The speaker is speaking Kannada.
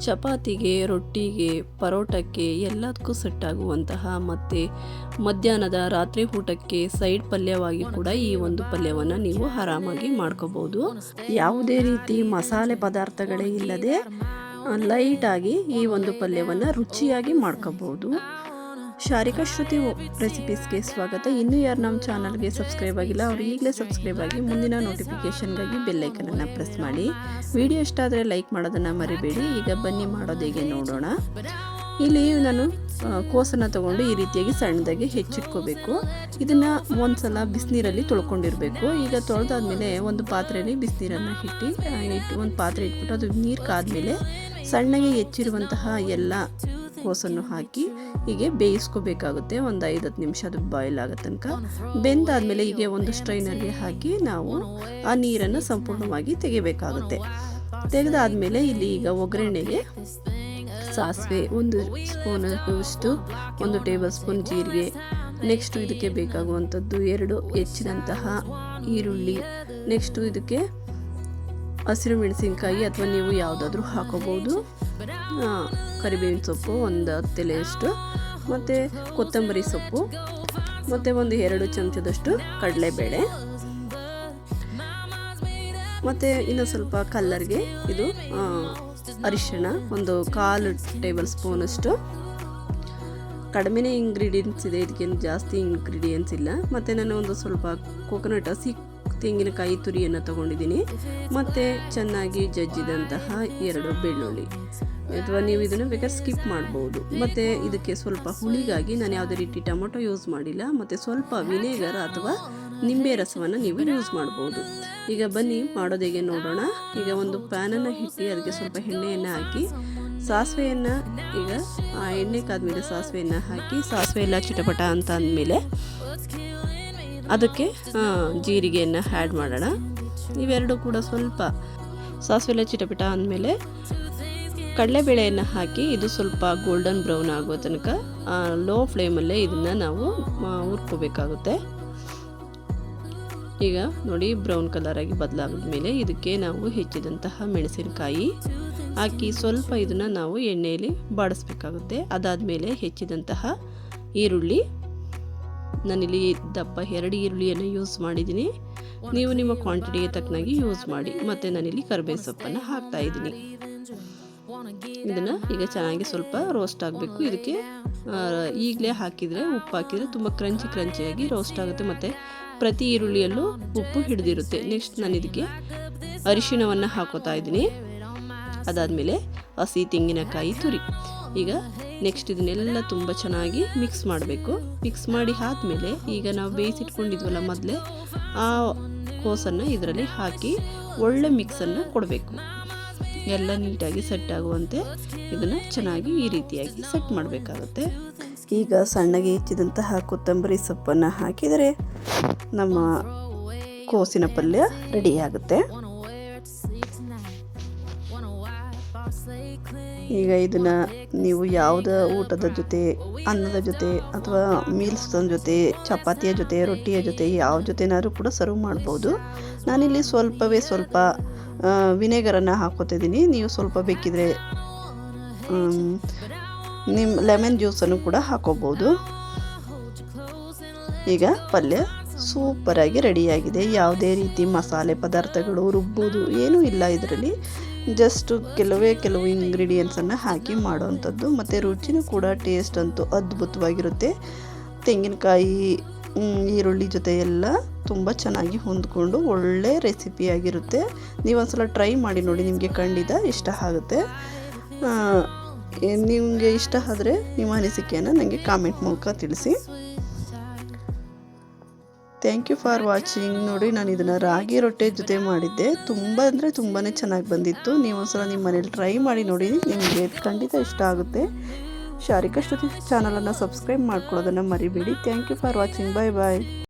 ಚಪಾತಿಗೆ, ರೊಟ್ಟಿಗೆ, ಪರೋಟಕ್ಕೆ ಎಲ್ಲದಕ್ಕೂ ಸೆಟ್ ಆಗುವಂತಹ ಮತ್ತು ಮಧ್ಯಾಹ್ನದ ರಾತ್ರಿ ಊಟಕ್ಕೆ ಸೈಡ್ ಪಲ್ಯವಾಗಿ ಕೂಡ ಈ ಒಂದು ಪಲ್ಯವನ್ನು ನೀವು ಆರಾಮಾಗಿ ಮಾಡ್ಕೋಬೋದು. ಯಾವುದೇ ರೀತಿ ಮಸಾಲೆ ಪದಾರ್ಥಗಳೇ ಇಲ್ಲದೆ ಲೈಟಾಗಿ ಈ ಒಂದು ಪಲ್ಯವನ್ನು ರುಚಿಯಾಗಿ ಮಾಡ್ಕೋಬೋದು. ಶಾರಿಕಾ ಶ್ರುತಿ ರೆಸಿಪೀಸ್ಗೆ ಸ್ವಾಗತ. ಇನ್ನೂ ಯಾರು ನಮ್ಮ ಚಾನಲ್ಗೆ ಸಬ್ಸ್ಕ್ರೈಬ್ ಆಗಿಲ್ಲ ಅವರು ಈಗಲೇ ಸಬ್ಸ್ಕ್ರೈಬ್ ಆಗಿ ಮುಂದಿನ ನೋಟಿಫಿಕೇಷನ್ಗಾಗಿ ಬೆಲ್ಲೈಕನನ್ನು ಪ್ರೆಸ್ ಮಾಡಿ. ವಿಡಿಯೋ ಇಷ್ಟ ಆದರೆ ಲೈಕ್ ಮಾಡೋದನ್ನು ಮರಿಬೇಡಿ. ಈಗ ಬನ್ನಿ ಮಾಡೋದು ಹೇಗೆ ನೋಡೋಣ. ಇಲ್ಲಿ ನಾನು ಕೋಸನ್ನು ತೊಗೊಂಡು ಈ ರೀತಿಯಾಗಿ ಸಣ್ಣದಾಗಿ ಹೆಚ್ಚಿಟ್ಕೋಬೇಕು. ಇದನ್ನು ಒಂದು ಸಲ ಬಿಸಿನೀರಲ್ಲಿ ತೊಳ್ಕೊಂಡಿರಬೇಕು. ಈಗ ತೊಳೆದಾದ್ಮೇಲೆ ಒಂದು ಪಾತ್ರೆಯಲ್ಲಿ ಬಿಸಿನೀರನ್ನು ಒಂದು ಪಾತ್ರೆ ಇಟ್ಬಿಟ್ಟು ಅದು ನೀರು ಕಾದ್ಮೇಲೆ ಸಣ್ಣಗೆ ಹೆಚ್ಚಿರುವಂತಹ ಎಲ್ಲ ಕೋಸನ್ನು ಹಾಕಿ ಹೀಗೆ ಬೇಯಿಸ್ಕೋಬೇಕಾಗುತ್ತೆ. ಒಂದು 5-10 ನಿಮಿಷ ಅದು ಬಾಯ್ಲ್ ಆಗೋ ತನಕ. ಬೆಂದಾದ್ಮೇಲೆ ಹೀಗೆ ಒಂದು ಸ್ಟ್ರೈನರ್ಗೆ ಹಾಕಿ ನಾವು ಆ ನೀರನ್ನು ಸಂಪೂರ್ಣವಾಗಿ ತೆಗಿಬೇಕಾಗುತ್ತೆ. ತೆಗೆದಾದ್ಮೇಲೆ ಇಲ್ಲಿ ಈಗ ಒಗ್ಗರಣೆಗೆ ಸಾಸಿವೆ 1 ಸ್ಪೂನಷ್ಟು, 1 ಟೇಬಲ್ ಸ್ಪೂನ್ ಜೀರಿಗೆ, ನೆಕ್ಸ್ಟು ಇದಕ್ಕೆ ಬೇಕಾಗುವಂಥದ್ದು 2 ಹೆಚ್ಚಿದಂತಹ ಈರುಳ್ಳಿ, ನೆಕ್ಸ್ಟು ಇದಕ್ಕೆ ಹಸಿರು ಮೆಣಸಿನ್ಕಾಯಿ ಅಥವಾ ನೀವು ಯಾವುದಾದ್ರೂ ಹಾಕೋಬೋದು, ಕರಿಬೇವಿನ ಸೊಪ್ಪು 10 ಎಲೆಯಷ್ಟು, ಮತ್ತು ಕೊತ್ತಂಬರಿ ಸೊಪ್ಪು, ಮತ್ತು ಒಂದು 2 ಚಮಚದಷ್ಟು ಕಡಲೆಬೇಳೆ, ಮತ್ತು ಇನ್ನು ಸ್ವಲ್ಪ ಕಲ್ಲರ್ಗೆ ಇದು ಅರಿಶಿಣ 1/4 ಟೇಬಲ್ ಸ್ಪೂನಷ್ಟು. ಕಡಿಮೆ ಇಂಗ್ರೀಡಿಯೆಂಟ್ಸ್ ಇದೆ, ಇದಕ್ಕೇನು ಜಾಸ್ತಿ ಇಂಗ್ರೀಡಿಯೆಂಟ್ಸ್ ಇಲ್ಲ. ಮತ್ತು ನಾನು ಒಂದು ಸ್ವಲ್ಪ ಕೋಕೋನಟ್ ಹಸಿ ತೆಂಗಿನಕಾಯಿ ತುರಿಯನ್ನು ತೊಗೊಂಡಿದ್ದೀನಿ, ಮತ್ತು ಚೆನ್ನಾಗಿ ಜಜ್ಜಿದಂತಹ 2 ಬೆಳ್ಳುಳ್ಳಿ, ಅಥವಾ ನೀವು ಇದನ್ನು ಬೇಕಾದ್ರೆ ಸ್ಕಿಪ್ ಮಾಡ್ಬೋದು. ಮತ್ತು ಇದಕ್ಕೆ ಸ್ವಲ್ಪ ಹುಳಿಗಾಗಿ ನಾನು ಯಾವುದೇ ರೀತಿ ಟೊಮೊಟೊ ಯೂಸ್ ಮಾಡಿಲ್ಲ, ಮತ್ತು ಸ್ವಲ್ಪ ವಿನೆಗರ್ ಅಥವಾ ನಿಂಬೆ ರಸವನ್ನು ನೀವು ಯೂಸ್ ಮಾಡ್ಬೋದು. ಈಗ ಬನ್ನಿ ಮಾಡೋದು ಹೇಗೆ ನೋಡೋಣ. ಈಗ ಒಂದು ಪ್ಯಾನನ್ನು ಇಟ್ಟು ಅದಕ್ಕೆ ಸ್ವಲ್ಪ ಎಣ್ಣೆಯನ್ನು ಹಾಕಿ ಸಾಸಿವೆಯನ್ನು, ಈಗ ಆ ಎಣ್ಣೆ ಕಾದ್ಮೇಲೆ ಸಾಸಿವೆಯನ್ನು ಹಾಕಿ ಸಾಸಿವೆ ಎಲ್ಲ ಚಿಟಪಟ ಅಂತ ಅಂದಮೇಲೆ ಅದಕ್ಕೆ ಜೀರಿಗೆಯನ್ನು ಆ್ಯಡ್ ಮಾಡೋಣ. ಇವೆರಡು ಕೂಡ ಸ್ವಲ್ಪ ಸಾಸಿವೆ ಎಲ್ಲ ಚಿಟಪಟ ಅಂದಮೇಲೆ ಕಡಲೆಬೇಳೆಯನ್ನು ಹಾಕಿ ಇದು ಸ್ವಲ್ಪ ಗೋಲ್ಡನ್ ಬ್ರೌನ್ ಆಗೋ ತನಕ ಲೋ ಫ್ಲೇಮಲ್ಲೇ ಇದನ್ನು ನಾವು ಹುರ್ಕೋಬೇಕಾಗುತ್ತೆ. ಈಗ ನೋಡಿ ಬ್ರೌನ್ ಕಲರ್ ಆಗಿ ಬದಲಾಗಿದ ಮೇಲೆ ಇದಕ್ಕೆ ನಾವು ಹೆಚ್ಚಿದಂತಹ ಮೆಣಸಿನಕಾಯಿ ಹಾಕಿ ಸ್ವಲ್ಪ ಇದನ್ನು ನಾವು ಎಣ್ಣೆಯಲ್ಲಿ ಬಾಡಿಸ್ಬೇಕಾಗುತ್ತೆ. ಅದಾದಮೇಲೆ ಹೆಚ್ಚಿದಂತಹ ಈರುಳ್ಳಿ, ನಾನಿಲ್ಲಿ ದಪ್ಪ 2 ಈರುಳ್ಳಿಯನ್ನು ಯೂಸ್ ಮಾಡಿದ್ದೀನಿ, ನೀವು ನಿಮ್ಮ ಕ್ವಾಂಟಿಟಿಗೆ ತಕ್ಕನಾಗಿ ಯೂಸ್ ಮಾಡಿ. ಮತ್ತು ನಾನಿಲ್ಲಿ ಕರಿಬೇವು ಸೊಪ್ಪನ್ನು ಹಾಕ್ತಾ ಇದ್ದೀನಿ. ಇದನ್ನು ಈಗ ಚೆನ್ನಾಗಿ ಸ್ವಲ್ಪ ರೋಸ್ಟ್ ಆಗಬೇಕು. ಇದಕ್ಕೆ ಈಗಲೇ ಹಾಕಿದರೆ ಉಪ್ಪು ಹಾಕಿದರೆ ತುಂಬ ಕ್ರಂಚಿಯಾಗಿ ರೋಸ್ಟ್ ಆಗುತ್ತೆ, ಮತ್ತು ಪ್ರತಿ ಈರುಳ್ಳಿಯಲ್ಲೂ ಉಪ್ಪು ಹಿಡಿದಿರುತ್ತೆ. ನೆಕ್ಸ್ಟ್ ನಾನು ಇದಕ್ಕೆ ಅರಿಶಿಣವನ್ನು ಹಾಕೋತಾ ಇದ್ದೀನಿ. ಅದಾದಮೇಲೆ ಹಸಿ ತೆಂಗಿನಕಾಯಿ ತುರಿ. ಈಗ ನೆಕ್ಸ್ಟ್ ಇದನ್ನೆಲ್ಲ ತುಂಬ ಚೆನ್ನಾಗಿ ಮಿಕ್ಸ್ ಮಾಡಬೇಕು. ಮಿಕ್ಸ್ ಮಾಡಿ ಆದಮೇಲೆ ಈಗ ನಾವು ಬೇಯಿಸಿಟ್ಕೊಂಡಿದ್ವಲ್ಲ ಮೊದಲೇ ಆ ಕೋಸನ್ನು ಇದರಲ್ಲಿ ಹಾಕಿ ಒಳ್ಳೆ ಮಿಕ್ಸನ್ನು ಕೊಡಬೇಕು. ಎಲ್ಲ ನೀಟಾಗಿ ಸೆಟ್ ಆಗುವಂತೆ ಇದನ್ನು ಚೆನ್ನಾಗಿ ಈ ರೀತಿಯಾಗಿ ಸೆಟ್ ಮಾಡಬೇಕಾಗುತ್ತೆ. ಈಗ ಸಣ್ಣಗೆ ಹೆಚ್ಚಿದಂತಹ ಕೊತ್ತಂಬರಿ ಸೊಪ್ಪನ್ನು ಹಾಕಿದರೆ ನಮ್ಮ ಕೋಸಿನ ಪಲ್ಯ ರೆಡಿಯಾಗುತ್ತೆ. ಈಗ ಇದನ್ನು ನೀವು ಯಾವುದೇ ಊಟದ ಜೊತೆ, ಅನ್ನದ ಜೊತೆ, ಅಥವಾ ಮೀಲ್ಸ್ದ ಜೊತೆ, ಚಪಾತಿಯ ಜೊತೆ, ರೊಟ್ಟಿಯ ಜೊತೆ, ಯಾವ ಜೊತೆನಾದ್ರೂ ಕೂಡ ಸರ್ವ್ ಮಾಡ್ಬೋದು. ನಾನಿಲ್ಲಿ ಸ್ವಲ್ಪ ವಿನೆಗರನ್ನು ಹಾಕೋತಿದ್ದೀನಿ. ನೀವು ಸ್ವಲ್ಪ ಬೇಕಿದ್ರೆ ನಿಮ್ಮ ಲೆಮನ್ ಜ್ಯೂಸನ್ನು ಕೂಡ ಹಾಕೋಬೋದು. ಈಗ ಪಲ್ಯ ಸೂಪರಾಗಿ ರೆಡಿಯಾಗಿದೆ. ಯಾವುದೇ ರೀತಿ ಮಸಾಲೆ ಪದಾರ್ಥಗಳು ರುಬ್ಬೋದು ಏನೂ ಇಲ್ಲ ಇದರಲ್ಲಿ. ಜಸ್ಟ್ ಕೆಲವು ಇಂಗ್ರೀಡಿಯೆಂಟ್ಸನ್ನು ಹಾಕಿ ಮಾಡೋವಂಥದ್ದು. ಮತ್ತು ರುಚಿನೂ ಕೂಡ ಟೇಸ್ಟ್ ಅಂತೂ ಅದ್ಭುತವಾಗಿರುತ್ತೆ. ತೆಂಗಿನಕಾಯಿ ಈರುಳ್ಳಿ ಜೊತೆ ಎಲ್ಲ ತುಂಬ ಚೆನ್ನಾಗಿ ಹೊಂದ್ಕೊಂಡು ಒಳ್ಳೆ ರೆಸಿಪಿಯಾಗಿರುತ್ತೆ. ನೀವು ಒಂದ್ಸಲ ಟ್ರೈ ಮಾಡಿ ನೋಡಿ, ನಿಮಗೆ ಖಂಡಿತ ಇಷ್ಟ ಆಗುತ್ತೆ. ನಿಮಗೆ ಇಷ್ಟ ಆದರೆ ನಿಮ್ಮ ಅನಿಸಿಕೆಯನ್ನು ನನಗೆ ಕಾಮೆಂಟ್ ಮೂಲಕ ತಿಳಿಸಿ. Thank you for watching. ನೋಡಿ, ನಾನು ಇದನ್ನು ರಾಗಿ ರೊಟ್ಟೆ ಜೊತೆ ಮಾಡಿದ್ದೆ. ತುಂಬ ಅಂದರೆ ತುಂಬಾ ಚೆನ್ನಾಗಿ ಬಂದಿತ್ತು. ನೀವು ಒಂದ್ಸಲ ನಿಮ್ಮ ಮನೇಲಿ ಟ್ರೈ ಮಾಡಿ ನೋಡಿ, ನಿಮಗೆ ಖಂಡಿತ ಇಷ್ಟ ಆಗುತ್ತೆ. ಶಾರಿಕಾ ಶ್ರುತಿ ಚಾನಲನ್ನು ಸಬ್ಸ್ಕ್ರೈಬ್ ಮಾಡ್ಕೊಳ್ಳೋದನ್ನು ಮರಿಬೇಡಿ. Thank you for watching. Bye.